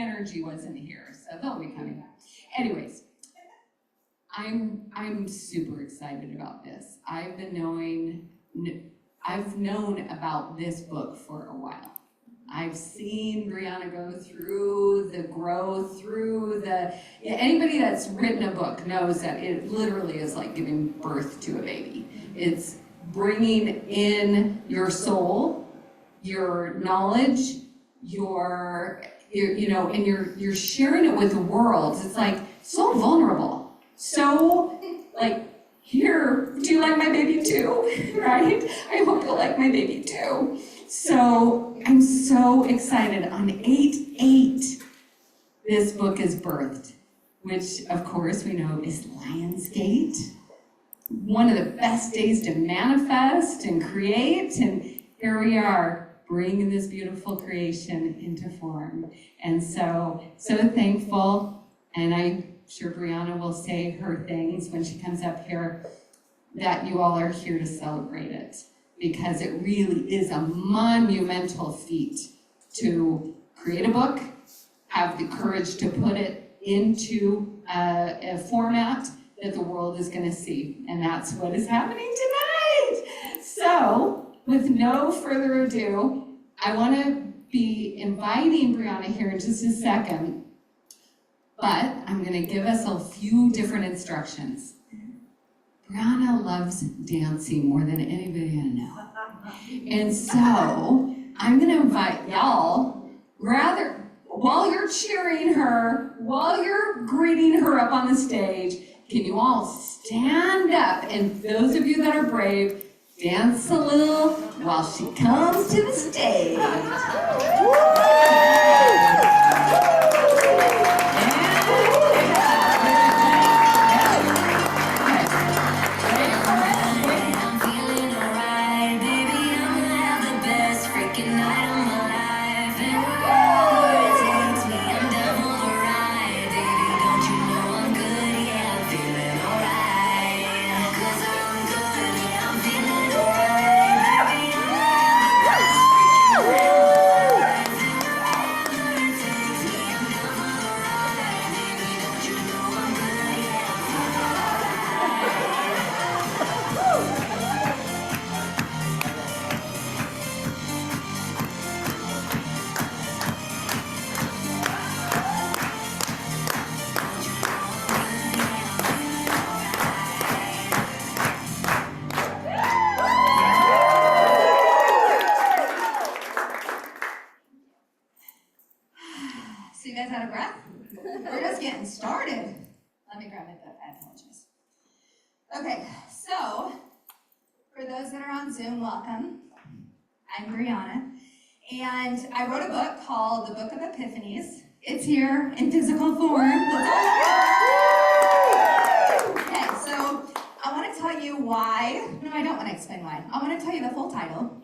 energy wasn't here, so they'll be coming. Anyways, I'm super excited about this. I've known about this book for a while. I've seen Brianna go through the growth, anybody that's written a book knows that it literally is like giving birth to a baby. It's bringing in your soul, your knowledge, you're sharing it with the world. It's like so vulnerable. So like, here, do you like my baby too? Right? I hope you'll like my baby too. So I'm so excited. On 8/8, this book is birthed, which of course we know is Lionsgate. One of the best days to manifest and create, and here we are bringing this beautiful creation into form. And so thankful, and I'm sure Brianna will say her things when she comes up here, that you all are here to celebrate it, because it really is a monumental feat to create a book, have the courage to put it into a format that the world is going to see, and that's what is happening tonight. So, with no further ado, I want to be inviting Brianna here in just a second, but I'm going to give us a few different instructions. Brianna loves dancing more than anybody I know. And so I'm going to invite y'all, rather, while you're cheering her, while you're greeting her up on the stage, can you all stand up? And those of you that are brave, dance a little while she comes to the stage. Out of breath? We're just getting started. Let me grab my book, I apologize. Okay, so for those that are on Zoom, welcome. I'm Brianna, and I wrote a book called The Book of Epiphanies. It's here in physical form. Okay, so I want to tell you why. No, I don't want to explain why. I want to tell you the full title.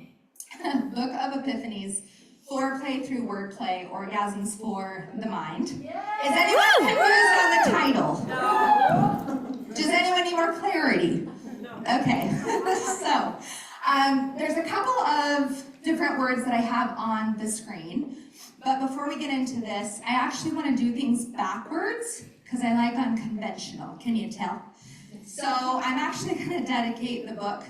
Book of Epiphanies. Foreplay through wordplay, orgasms for the mind. Is anyone confused on the title? No. Does anyone need more clarity? No. Okay. So, there's a couple of different words that I have on the screen. But before we get into this, I actually want to do things backwards because I like unconventional. Can you tell? So, I'm actually going to dedicate the book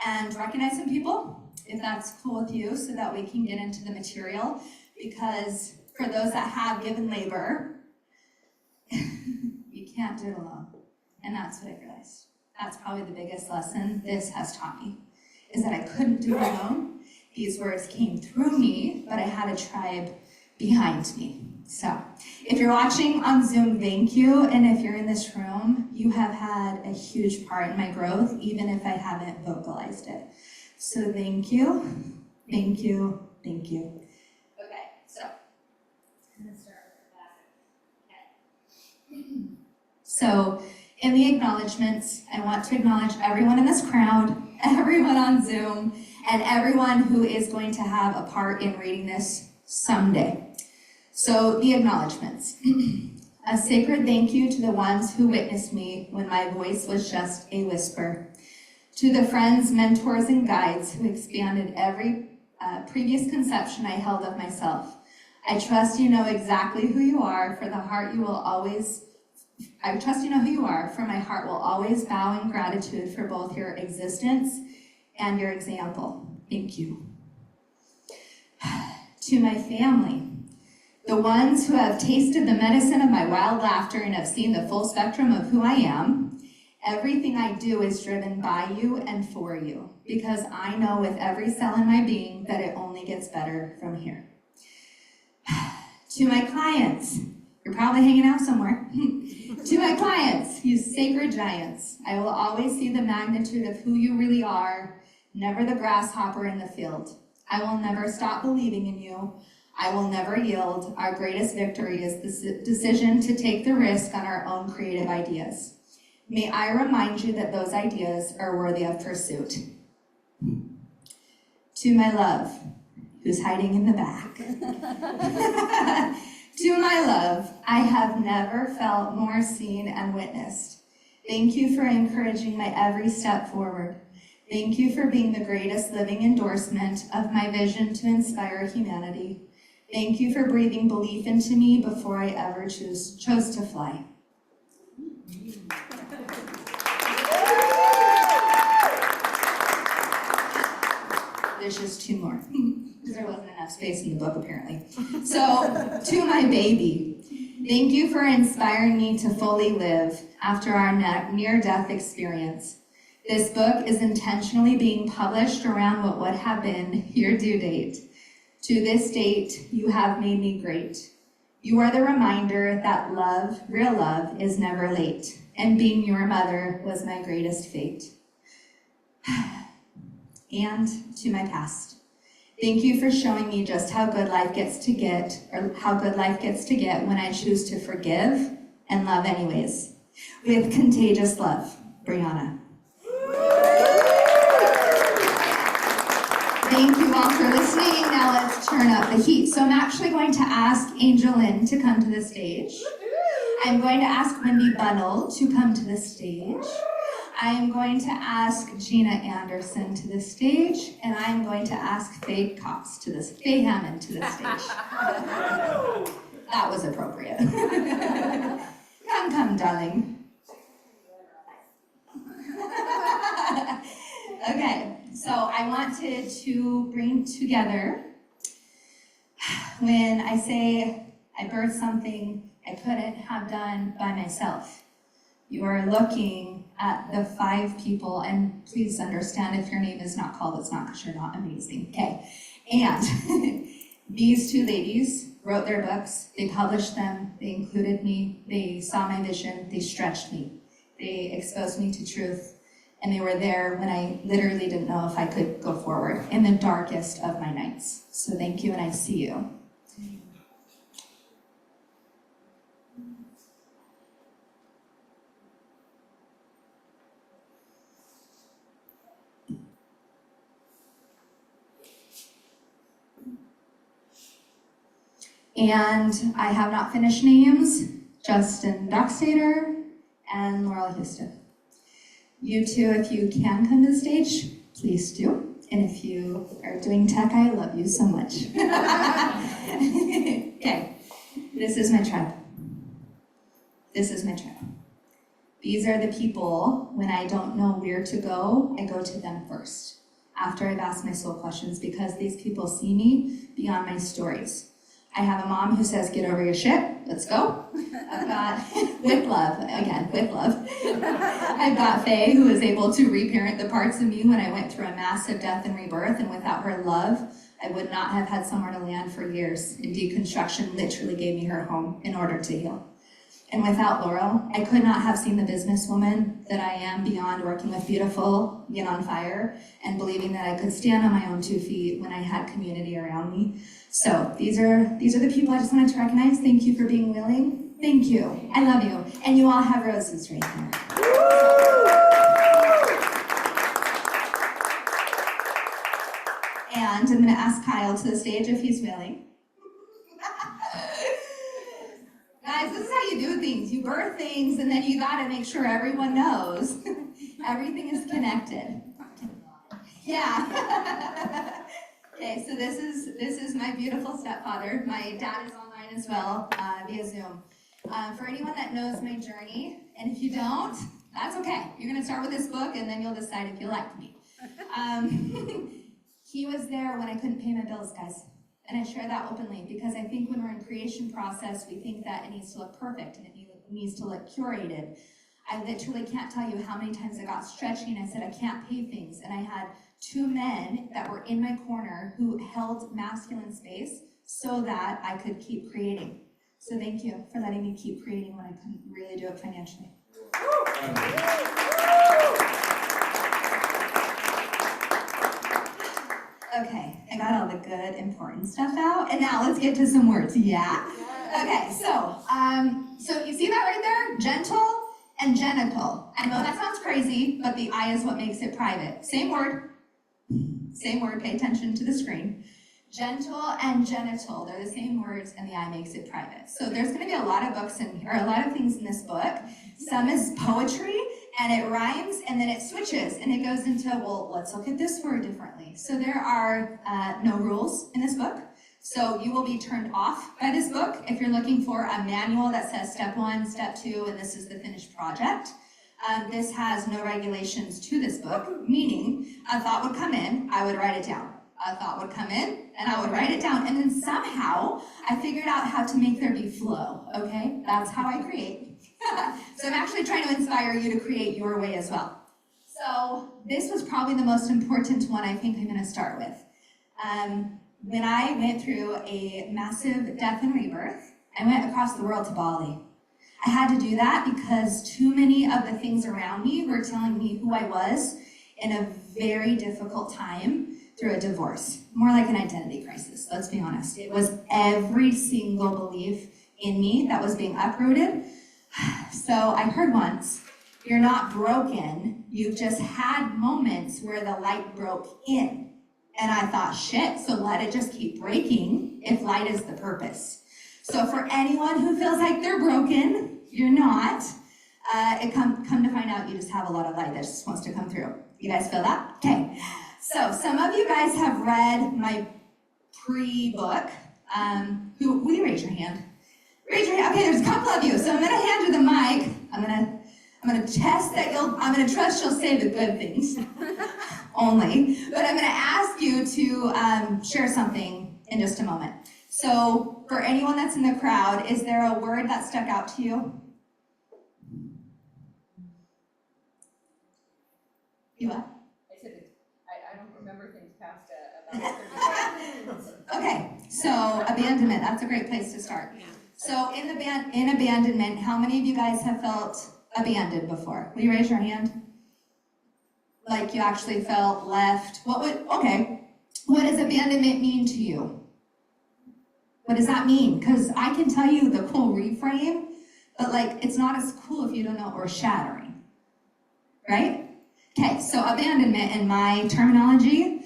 and recognize some people, if that's cool with you, so that we can get into the material, because for those that have given labor, you can't do it alone. And that's what I realized. That's probably the biggest lesson this has taught me, is that I couldn't do it alone. These words came through me, but I had a tribe behind me. So, if you're watching on Zoom, thank you. And if you're in this room, you have had a huge part in my growth, even if I haven't vocalized it. So thank you, thank you, thank you. Okay, so I'm gonna start with the classic. Okay. So in the acknowledgements, I want to acknowledge everyone in this crowd, everyone on Zoom, and everyone who is going to have a part in reading this someday. So the acknowledgements. A sacred thank you to the ones who witnessed me when my voice was just a whisper. To the friends, mentors, and guides who expanded every previous conception I held of myself. I trust you know exactly who you are, for the heart you will always, I trust you know who you are, for my heart will always bow in gratitude for both your existence and your example. Thank you. To my family, the ones who have tasted the medicine of my wild laughter and have seen the full spectrum of who I am, everything I do is driven by you and for you, because I know with every cell in my being that it only gets better from here. To my clients, you're probably hanging out somewhere. To my clients, you sacred giants, I will always see the magnitude of who you really are, never the grasshopper in the field. I will never stop believing in you. I will never yield. Our greatest victory is the decision to take the risk on our own creative ideas. May I remind you that those ideas are worthy of pursuit. To my love, who's hiding in the back. To my love, I have never felt more seen and witnessed. Thank you for encouraging my every step forward. Thank you for being the greatest living endorsement of my vision to inspire humanity. Thank you for breathing belief into me before I ever chose to fly. There's just two more, because there wasn't enough space in the book, apparently. So, to my baby, thank you for inspiring me to fully live after our near-death experience. This book is intentionally being published around what would have been your due date. To this date, you have made me great. You are the reminder that love, real love, is never late, and being your mother was my greatest fate. And to my past, thank you for showing me just how good life gets to get, or how good life gets to get when I choose to forgive and love anyways. With contagious love, Brianna. Thank you all for listening. Now let's turn up the heat. So I'm actually going to ask Angel Lynn to come to the stage. I'm going to ask Wendy Bunnell to come to the stage. I am going to ask Gina Anderson to the stage, and I am going to ask Faye Hammond to the stage. That was appropriate. Come, darling. Okay, so I wanted to bring together, when I say I birthed something I couldn't have done by myself. You are looking at the 5 people, and please understand if your name is not called, it's not because you're not amazing, okay? And these 2 ladies wrote their books, they published them, they included me, they saw my vision, they stretched me, they exposed me to truth, and they were there when I literally didn't know if I could go forward in the darkest of my nights. So thank you, and I see you. And I have not finished names, Justin Dockstader and Laurel Houston. You 2, if you can come to the stage, please do. And if you are doing tech, I love you so much. Okay, this is my tribe. This is my tribe. These are the people, when I don't know where to go, I go to them first, after I've asked my soul questions, because these people see me beyond my stories. I have a mom who says, get over your shit, let's go. I've got, with love, again, with love. I've got Faye, who was able to reparent the parts of me when I went through a massive death and rebirth, and without her love, I would not have had somewhere to land for years. And deconstruction literally gave me her home in order to heal. And without Laurel, I could not have seen the businesswoman that I am beyond working with beautiful, Yin on Fire, and believing that I could stand on my own 2 feet when I had community around me. So these are the people I just wanted to recognize. Thank you for being willing. Thank you. I love you. And you all have roses right here. And I'm going to ask Kyle to the stage if he's willing. Guys, this is how you do things. You birth things, and then you gotta make sure everyone knows. Everything is connected. Yeah. Okay, so this is my beautiful stepfather. My dad is online as well, via Zoom. For anyone that knows my journey, and if you don't, that's okay. You're gonna start with this book and then you'll decide if you like me. He was there when I couldn't pay my bills, guys. And I share that openly because I think when we're in creation process, we think that it needs to look perfect and it needs to look curated. I literally can't tell you how many times I got stretchy and I said, I can't pay things. And I had 2 men that were in my corner who held masculine space so that I could keep creating. So thank you for letting me keep creating when I couldn't really do it financially. Okay, I got all the good, important stuff out, and now let's get to some words, yeah? Okay, so you see that right there? Gentle and genital. I know that sounds crazy, but the I is what makes it private. Same word, pay attention to the screen. Gentle and genital, they're the same words, and the I makes it private. So there's gonna be a lot of books in here, a lot of things in this book. Some is poetry, and it rhymes, and then it switches, and it goes into, well, let's look at this word differently. So there are no rules in this book. So you will be turned off by this book if you're looking for a manual that says step 1, step 2, and this is the finished project. This has no regulations to this book, meaning a thought would come in, I would write it down. A thought would come in, and I would write it down, and then somehow I figured out how to make there be flow, okay? That's how I create. So I'm actually trying to inspire you to create your way as well. So this was probably the most important one I think I'm gonna start with. When I went through a massive death and rebirth, I went across the world to Bali. I had to do that because too many of the things around me were telling me who I was in a very difficult time through a divorce. More like an identity crisis, let's be honest. It was every single belief in me that was being uprooted. So I heard once, you're not broken, you've just had moments where the light broke in. And I thought, shit, so let it just keep breaking if light is the purpose. So for anyone who feels like they're broken, you're not. Come to find out, you just have a lot of light that just wants to come through. You guys feel that? Okay. So some of you guys have read my pre-book. Will you raise your hand? Raise your hand. Okay, there's a couple of you. So I'm gonna hand you the mic. I'm gonna test that I'm gonna trust you'll say the good things only. But I'm gonna ask you to share something in just a moment. So for anyone that's in the crowd, is there a word that stuck out to you? You what? I said I don't remember things past about 30 minutes. Okay, so abandonment, that's a great place to start. So in abandonment, how many of you guys have felt abandoned before? Will you raise your hand? Like you actually felt left? What does abandonment mean to you? What does that mean? Because I can tell you the cool reframe, but like it's not as cool if you don't know, or shattering, right? Okay, so abandonment in my terminology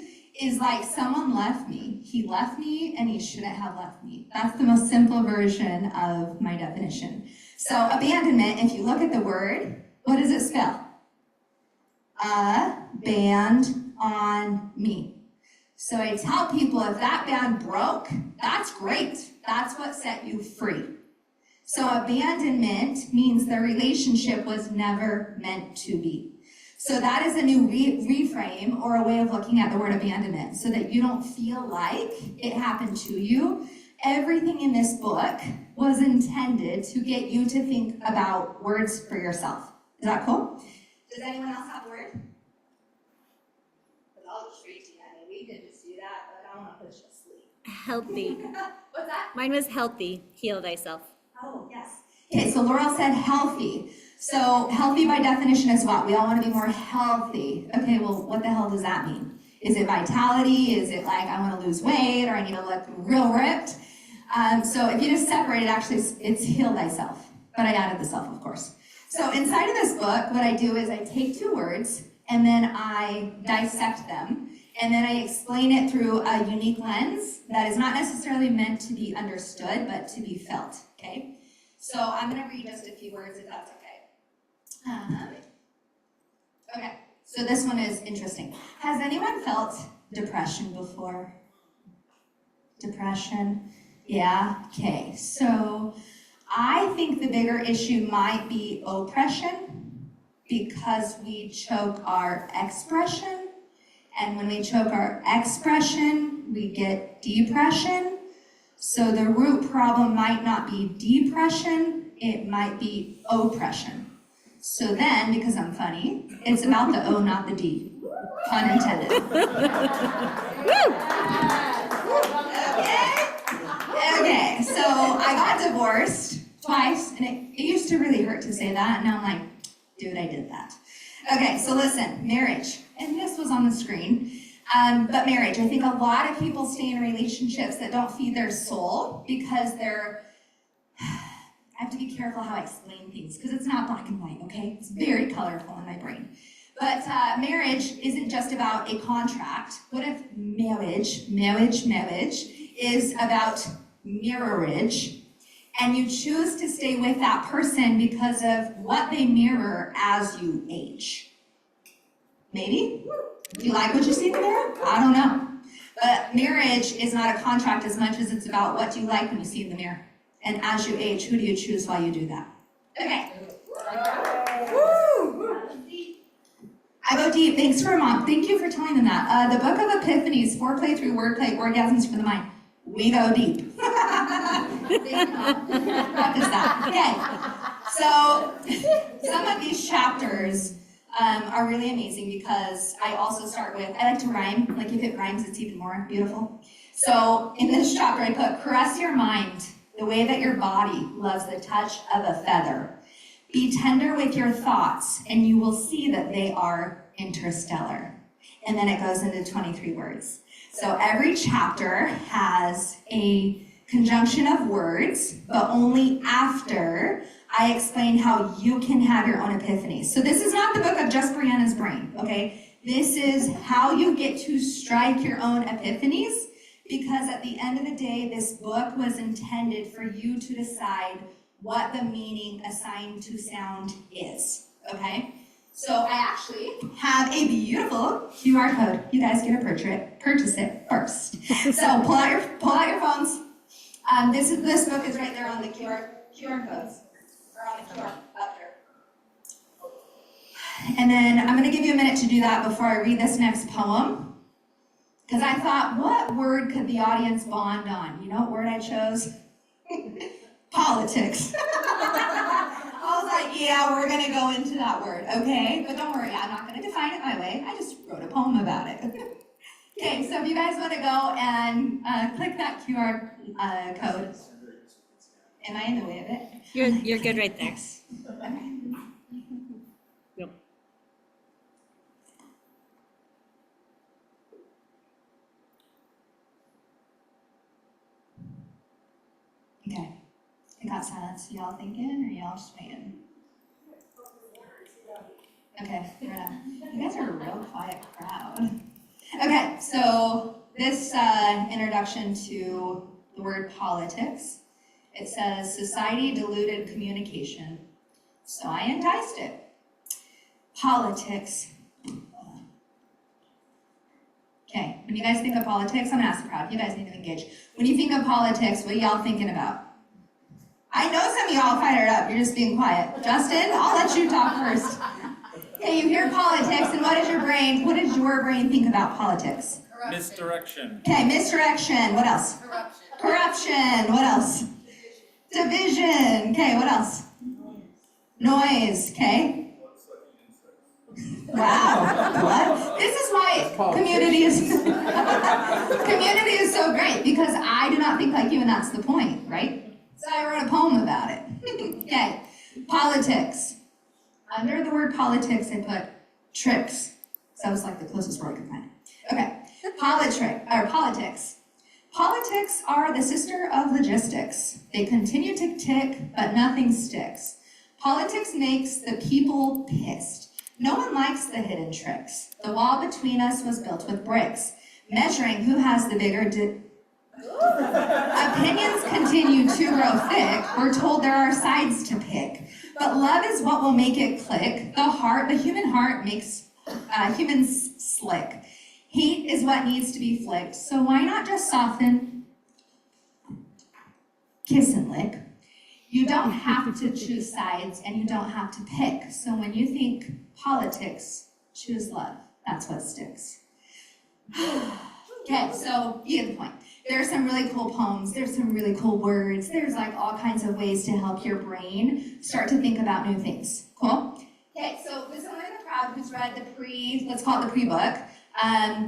is like someone left me. He left me and he shouldn't have left me. That's the most simple version of my definition. So abandonment, if you look at the word, what does it spell? Band on me. So I tell people if that band broke, that's great. That's what set you free. So abandonment means the relationship was never meant to be. So that is a new reframe or a way of looking at the word abandonment so that you don't feel like it happened to you. Everything in this book was intended to get you to think about words for yourself. Is that cool? Does anyone else have a word? Because I'll just read to you. I mean, we can just do that, but I don't want to put you to sleep. Healthy. What's that? Mine was healthy. Heal thyself. Oh, yes. Okay, so Laurel said healthy. So healthy by definition is what? We all want to be more healthy. Okay, well, what the hell does that mean? Is it vitality? Is it like I want to lose weight or I need to look real ripped? So if you just separate it, actually it's heal thyself. But I added the self, of course. So inside of this book, what I do is I take 2 words and then I dissect them. And then I explain it through a unique lens that is not necessarily meant to be understood, but to be felt, okay? So I'm going to read just a few words if that's okay. Okay, so this one is interesting. Has anyone felt depression before? Depression? Yeah, okay. So I think the bigger issue might be oppression because we choke our expression. And when we choke our expression, we get depression. So the root problem might not be depression, it might be oppression. So then, because I'm funny, it's about the O, not the D. Pun intended. Okay, so I got divorced twice, and it used to really hurt to say that, and now I'm like, dude, I did that. Okay, so listen, marriage, and this was on the screen, but marriage, I think a lot of people stay in relationships that don't feed their soul because they're, I have to be careful how I explain things, because it's not black and white, okay? It's very colorful in my brain. But marriage isn't just about a contract. What if marriage is about mirrorage, and you choose to stay with that person because of what they mirror as you age? Maybe? Do you like what you see in the mirror? I don't know. But marriage is not a contract as much as it's about what you like when you see in the mirror. And as you age, who do you choose while you do that? Okay. I go deep. Thanks for mom. Thank you for telling them that. The Book of Epiphanies, Foreplay through Wordplay, Orgasms for the Mind. We go deep. Thank you, Mom. Practice that. Okay. So some of these chapters are really amazing because I also start with, I like to rhyme. Like if it rhymes, it's even more beautiful. So in this chapter, I put, caress your mind the way that your body loves the touch of a feather. Be tender with your thoughts, and you will see that they are interstellar. And then it goes into 23 words. So every chapter has a conjunction of words, but only after I explain how you can have your own epiphanies. So this is not the book of just Brianna's brain, okay? This is how you get to strike your own epiphanies, because at the end of the day, this book was intended for you to decide what the meaning assigned to sound is, okay? So I actually have a beautiful QR code. You guys get to purchase it first. So pull out your phones. This book is right there on the QR codes, or on the QR up there. And then I'm going to give you a minute to do that before I read this next poem, because I thought, what word could the audience bond on? You know what word I chose? Politics. I was like, yeah, we're going to go into that word, okay? But don't worry, I'm not going to define it my way. I just wrote a poem about it. Okay, so if you guys want to go and click that QR code. Am I in the way of it? You're good right there. Okay. Yep. Okay. I got silence. Y'all thinking, or y'all just waiting? Okay, fair enough. You guys are a real quiet crowd. Okay, so this introduction to the word politics, it says society diluted communication, so I enticed it. Politics. Okay, when you guys think of politics, I'm gonna ask the crowd, you guys need to engage. When you think of politics, what are y'all thinking about? I know some of y'all fired up, you're just being quiet. Justin, I'll let you talk first. Okay, you hear politics, and what does your brain think about politics? Misdirection. Okay, misdirection, what else? Corruption, what else? Division, okay, what else? Noise, okay? Wow, what? This is why community is so great, because I do not think like you, and that's the point, right? So I wrote a poem about it. Okay, politics. Under the word politics, I put tricks. So that was like the closest word I could find. Okay, politics. Politics are the sister of logistics. They continue to tick, but nothing sticks. Politics makes the people pissed. No one likes the hidden tricks. The wall between us was built with bricks, measuring who has the bigger Opinions continue to grow thick. We're told there are sides to pick. But love is what will make it click. The human heart makes humans slick. Hate is what needs to be flicked. So why not just soften kiss and lick. You don't have to choose sides and you don't have to pick. So when you think politics, choose love. That's what sticks. Okay, so you get the point. There are some really cool poems, there's some really cool words, there's like all kinds of ways to help your brain start to think about new things. Cool? Okay, so with someone in the crowd who's read the let's call it the pre-book,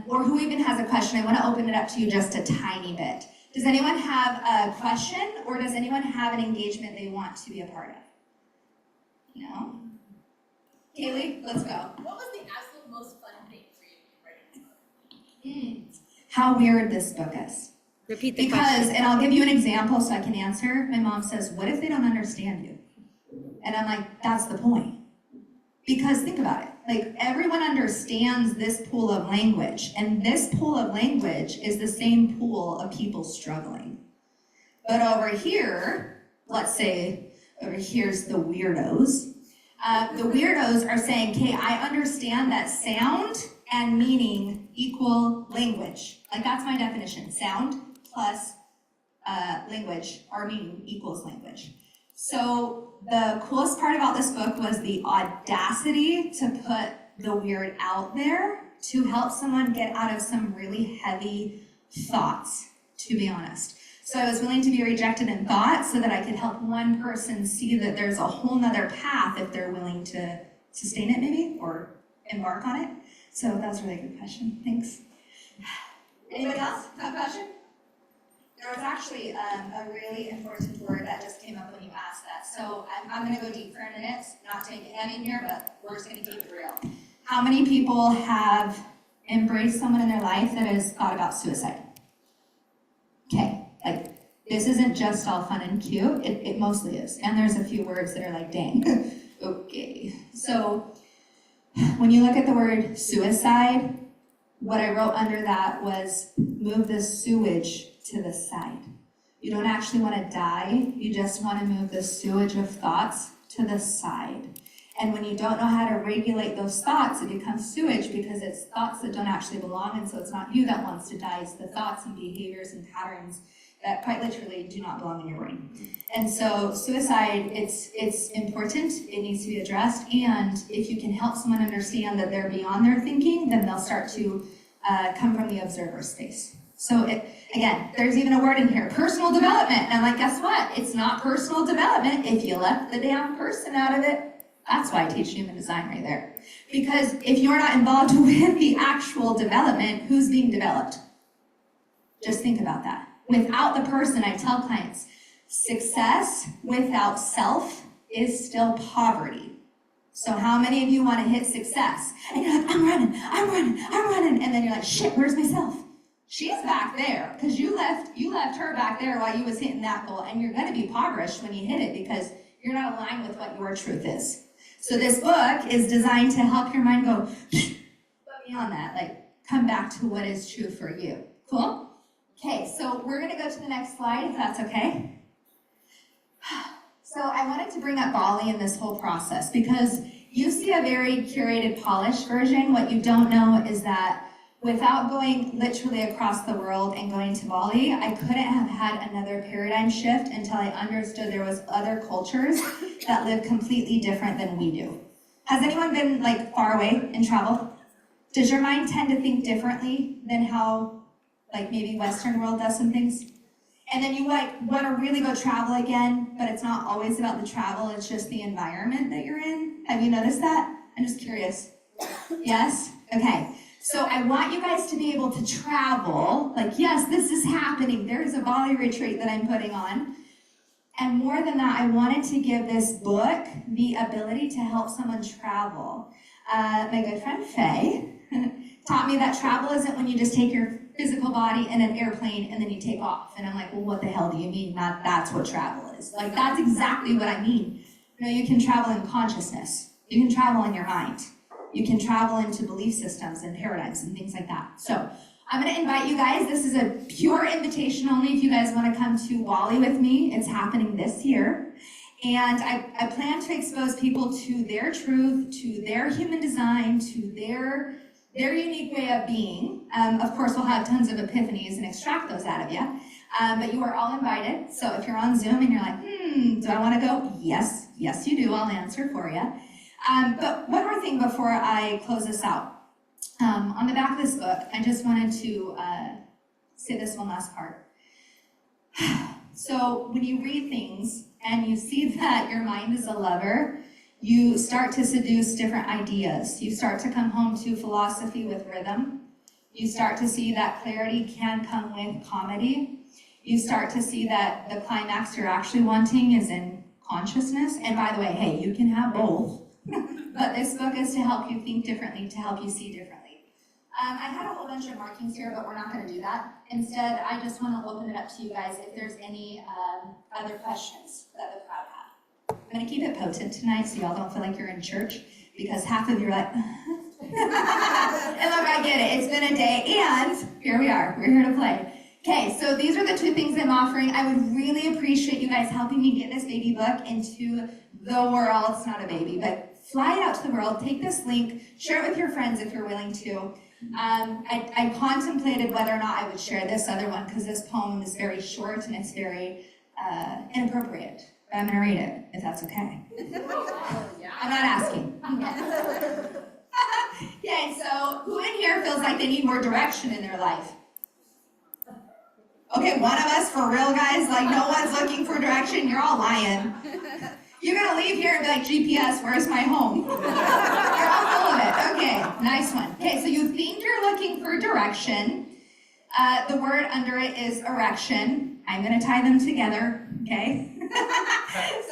or who even has a question, I want to open it up to you just a tiny bit. Does anyone have a question, or does anyone have an engagement they want to be a part of? No? Kaylee, let's go. What was the absolute most fun thing for you writing this book? How weird this book is. Repeat the Because, question. and I'll give you an example so I can answer. My mom says, what if they don't understand you? And I'm like, that's the point. Because think about it. Like, everyone understands this pool of language, and this pool of language is the same pool of people struggling. But over here, let's say over here's the weirdos. The weirdos are saying, okay, I understand that sound and meaning equal language. Like, that's my definition. Sound plus language or meaning equals language. So the coolest part about this book was the audacity to put the weird out there to help someone get out of some really heavy thoughts, to be honest. So I was willing to be rejected in thought so that I could help one person see that there's a whole nother path if they're willing to sustain it maybe, or embark on it. So that was a really good question, thanks. Anybody else have a question? There was actually a really important word that just came up when you asked that. So I'm gonna go deep for a minute, not take it heavy in here, but we're just gonna keep it real. How many people have embraced someone in their life that has thought about suicide? Okay, like, this isn't just all fun and cute, it mostly is. And there's a few words that are like, dang, okay. So when you look at the word suicide, what I wrote under that was move the sewage to the side. You don't actually want to die, you just want to move the sewage of thoughts to the side. And when you don't know how to regulate those thoughts, it becomes sewage because it's thoughts that don't actually belong, and so it's not you that wants to die, it's the thoughts and behaviors and patterns that quite literally do not belong in your brain. And so suicide, it's important, it needs to be addressed, and if you can help someone understand that they're beyond their thinking, then they'll start to come from the observer space. So again, there's even a word in here, personal development. And I'm like, guess what? It's not personal development if you left the damn person out of it. That's why I teach human design right there. Because if you're not involved with the actual development, who's being developed? Just think about that. Without the person, I tell clients, success without self is still poverty. So how many of you want to hit success? And you're like, I'm running. And then you're like, shit, where's myself? She's back there, because you left her back there while you was hitting that goal, and you're going to be impoverished when you hit it because you're not aligned with what your truth is. So this book is designed to help your mind go, but beyond that, like, come back to what is true for you. Cool? Okay, so we're going to go to the next slide, if that's okay. So I wanted to bring up Bali in this whole process because you see a very curated, polished version. What you don't know is that without going literally across the world and going to Bali, I couldn't have had another paradigm shift until I understood there was other cultures that live completely different than we do. Has anyone been like far away in travel? Does your mind tend to think differently than how like maybe Western world does some things? And then you like want to really go travel again, but it's not always about the travel, it's just the environment that you're in. Have you noticed that? I'm just curious. Yes? Okay. So I want you guys to be able to travel, like, yes, this is happening. There's a Bali retreat that I'm putting on. And more than that, I wanted to give this book the ability to help someone travel. My good friend Faye taught me that travel isn't when you just take your physical body in an airplane and then you take off. And I'm like, well, what the hell do you mean? That's what travel is. Like, that's exactly what I mean. You know, you can travel in consciousness. You can travel in your mind. You can travel into belief systems and paradigms and things like that. So I'm going to invite you guys. This is a pure invitation only if you guys want to come to Bali with me. It's happening this year. And I plan to expose people to their truth, to their human design, to their unique way of being. Of course, we'll have tons of epiphanies and extract those out of you. But you are all invited. So if you're on Zoom and you're like, do I want to go? Yes, you do. I'll answer for you. But one more thing before I close this out. On the back of this book, I just wanted to say this one last part. So when you read things and you see that your mind is a lever, you start to seduce different ideas. You start to come home to philosophy with rhythm. You start to see that clarity can come with comedy. You start to see that the climax you're actually wanting is in consciousness. And by the way, hey, you can have both. But this book is to help you think differently, to help you see differently. I had a whole bunch of markings here, but we're not going to do that. Instead, I just want to open it up to you guys if there's any other questions that the crowd have. I'm going to keep it potent tonight so y'all don't feel like you're in church, because half of you are like, and look, I get it. It's been a day, and here we are. We're here to play. Okay, so these are the two things I'm offering. I would really appreciate you guys helping me get this baby book into the world. It's not a baby, but fly it out to the world. Take this link, share it with your friends if you're willing to. I contemplated whether or not I would share this other one because this poem is very short and it's very inappropriate. But I'm going to read it, if that's okay. I'm not asking. Okay, so who in here feels like they need more direction in their life? Okay, one of us for real, guys, like no one's looking for direction. You're all lying. You're gonna leave here and be like, GPS, where's my home? You're all full of it. Okay, nice one. Okay, so you think you're looking for direction. The word under it is erection. I'm gonna tie them together, okay?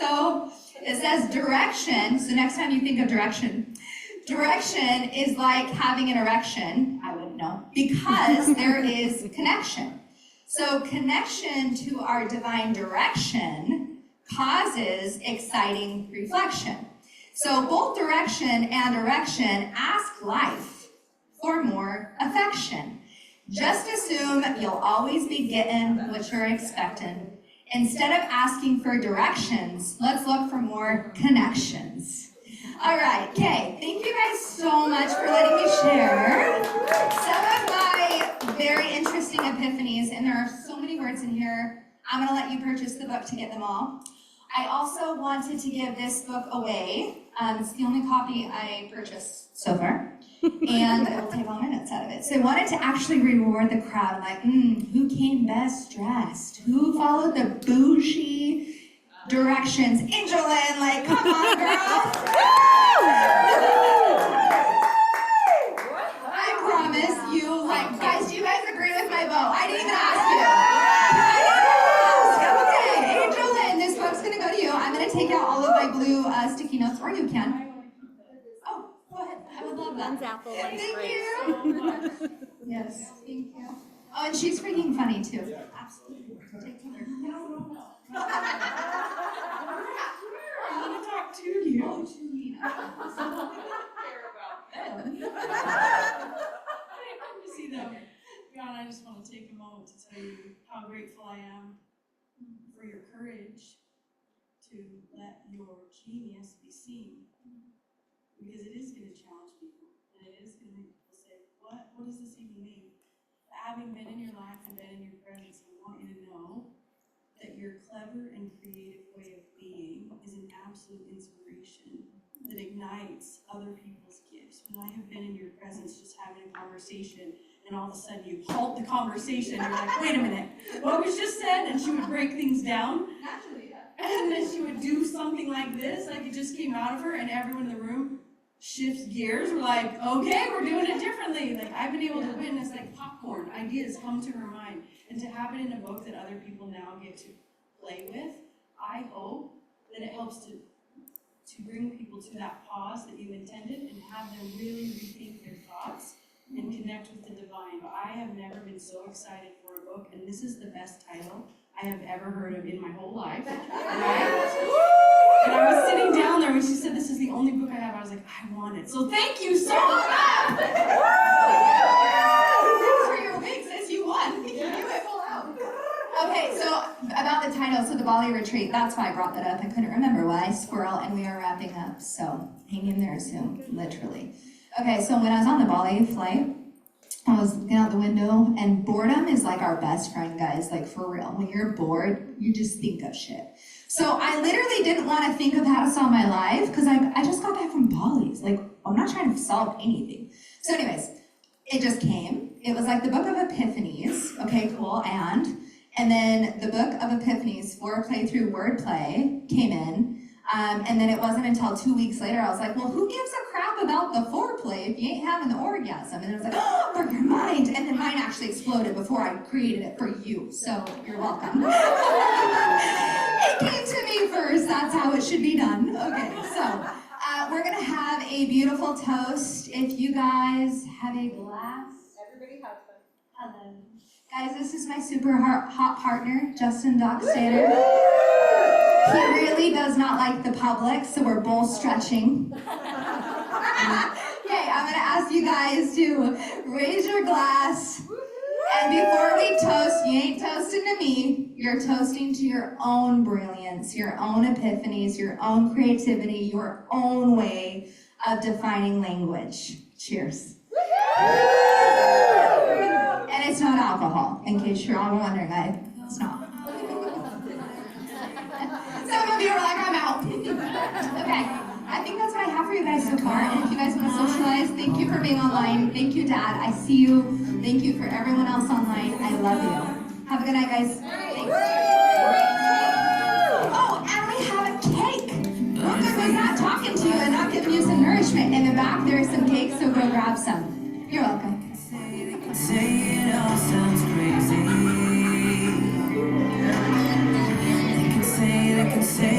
So it says direction. So next time you think of direction is like having an erection. I wouldn't know, because there is connection. So connection to our divine direction causes exciting reflection. So both direction and erection ask life for more affection. Just assume you'll always be getting what you're expecting. Instead of asking for directions, let's look for more connections. All right, okay, thank you guys so much for letting me share some of my very interesting epiphanies, and there are so many words in here. I'm gonna let you purchase the book to get them all. I also wanted to give this book away. It's the only copy I purchased so far, and I will take all my notes out of it. So I wanted to actually reward the crowd. I'm like, who came best dressed? Who followed the bougie directions? Angel Lynn, like, come on, girl. I promise you, like, guys, do you guys agree with my vote? I didn't even ask you. Okay, Angel Lynn, this book's gonna go to you. I'm gonna take out all of my blue sticky notes, or you can. Oh, go ahead. I would love that. One's apple, one's Thank grape. you. Yes, thank you. Oh, and she's freaking funny too. Absolutely. Take care. I want to talk to you. Oh, Julie. You see them. God, I just want to take a moment to tell you how grateful I am for your courage to let your genius be seen. Because it is going to challenge people. And it is going to make people say, what does this even mean? But having been in your life and been in your presence, I want you to know that your clever and creative way of being is an absolute inspiration that ignites other people's gifts. When I have been in your presence just having a conversation, and all of a sudden you halt the conversation, you're like, wait a minute, what was just said? And she would break things down. Naturally, yeah. And then she would do something like this, like it just came out of her, and everyone in the room shifts gears. We're like, okay, we're doing it differently. Like, I've been able to witness, like popcorn, ideas come to her mind. And to have it in a book that other people now get to play with, I hope that it helps to bring people to that pause that you intended and have them really rethink their thoughts and connect with the divine. But I have never been so excited for a book, and this is the best title I have ever heard of in my whole life. Right? And I was sitting down there when she said, this is the only book I have. I was like, I want it. So thank you so much. Thanks for your wigs, as you won. You went full out. Okay, so about the title, so the Bali retreat, that's why I brought that up. I couldn't remember why, squirrel, and we are wrapping up, so hang in there soon, literally. Okay, so when I was on the Bali flight, I was looking out the window, and boredom is like our best friend, guys, like for real. When you're bored, you just think of shit. So I literally didn't want to think of how to solve my life because I just got back from Bali's. Like, I'm not trying to solve anything. So anyways, it just came. It was like the Book of Epiphanies. Okay, cool. And then the Book of Epiphanies, Foreplay through Wordplay, came in. And then it wasn't until 2 weeks later, I was like, well, who gives a crap about the foreplay if you ain't having the orgasm? And it was like, oh, for your mind. And then mine actually exploded before I created it for you. So you're welcome. It came to me first. That's how it should be done. Okay, so we're going to have a beautiful toast. If you guys have a glass. Everybody has one. Hello. Guys, this is my super hot partner, Justin Dockstader. He really does not like the public, so we're both stretching. Okay, I'm gonna ask you guys to raise your glass. And before we toast, you ain't toasting to me. You're toasting to your own brilliance, your own epiphanies, your own creativity, your own way of defining language. Cheers. And it's not alcohol, in case you're all wondering. It's not. Some of you are like, I'm out. Okay, I think that's what I have for you guys so far. And if you guys want to socialize, thank you for being online. Thank you, Dad. I see you. Thank you for everyone else online. I love you. Have a good night, guys. Thanks. Oh, and we have a cake. What good was that talking to you and not giving you some nourishment? In the back, there is some cake, so go grab some. You're welcome.